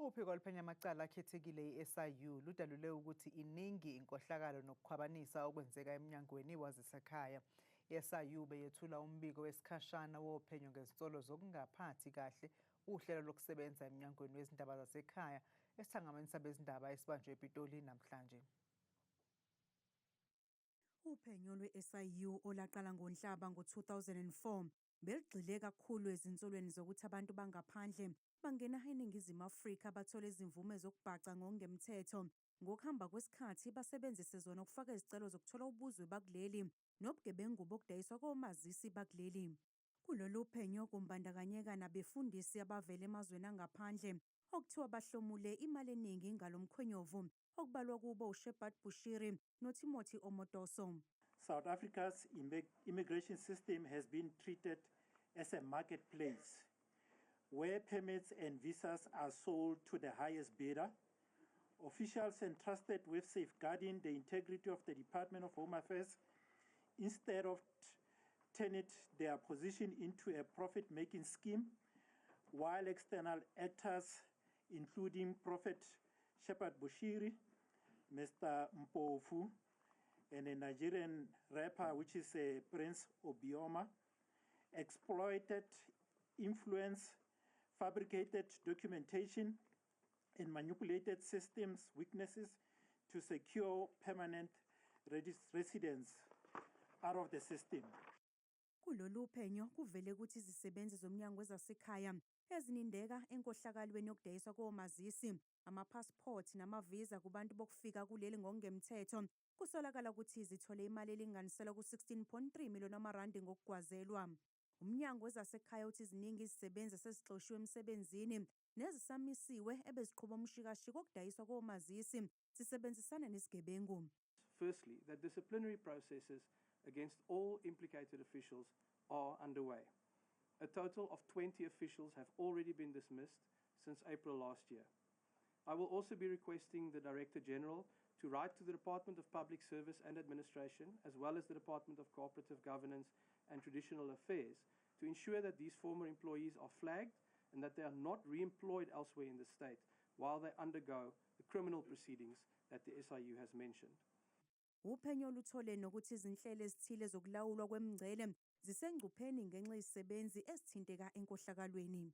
Uphiko oluphenya amacala akhethekile i-SIU ludalule ukuthi iningi inkohlakalo nokukhwabanisa okwenzeka emnyangweni wasekhaya. I-SIU beyethula umbiko wesikhashana wophenyo ngezinsolo zokungaphathi kahle uhlelo lokusebenza emnyangweni wezindaba zasekhaya esithangameni sabezindaba esibanjwe ePitoli namhlanje. Uphenyo lwe-SIU olaqala ngoNhlaba ngo-2004 beligxile kakhulu ezinsolweni zokuthi abantu bangaphandle bangena eNingizimu Afrika bathole izimvume zokubhaca ngokungemthetho ngokuhamba kwesikhathi basebenzise zona ukufaka izicelo zokuthola ubuzwe bakuleli nobugebengu bokudayiswa komazisi bakuleli. Kulolu phenyo kumbandakanyeka nabefundisi abavela emazweni angaphandle okuthiwa bahlomule imali eningi ngalo mkhonyovu okubalwa kubo uShepard Bushiri noTimothy Omotoso. South Africa's immigration system has been treated as a marketplace where permits and visas are sold to the highest bidder. Officials entrusted with safeguarding the integrity of the Department of Home Affairs, instead of turning their position into a profit-making scheme, while external actors, including Prophet Shepard Bushiri, Mr. Mpofu, and a Nigerian rapper, which is Prince Obioma, exploited influence, fabricated documentation, and manipulated systems weaknesses to secure permanent residence out of the system. Kulolu phenyo kuvele ukuthi izisebenzi zomnyango wezasekhaya ezinindeka enkohlakalweni yokudayiswa komazisi, ama-passport namavisa kubantu bokufika kuleli ngokungemthetho kusolakala ukuthi zithole imali elinganiselwa ku-16.3 miliyoni amarandi ngokugwazelwa. Umnyango wezasekhaya uthi iziningi izisebenzi esezixoshiwe emsebenzini nezisamisiwe ebeziqhuba umshikashiko wokudayiswa komazisi zisebenzisana nesigebengu. Firstly, that disciplinary processes against all implicated officials are underway. A total of 20 officials have already been dismissed since April last year. I will also be requesting the Director General to write to the Department of Public Service and Administration, as well as the Department of Cooperative Governance and Traditional Affairs, to ensure that these former employees are flagged and that they are not re-employed elsewhere in the state while they undergo the criminal proceedings that the SIU has mentioned. Uphenyo luthole nokuthi izinhlelo ezithile zokulawulwa kwemingcele zisengcupheni ngenxa yezisebenzi ezithinteka enkohlakalweni.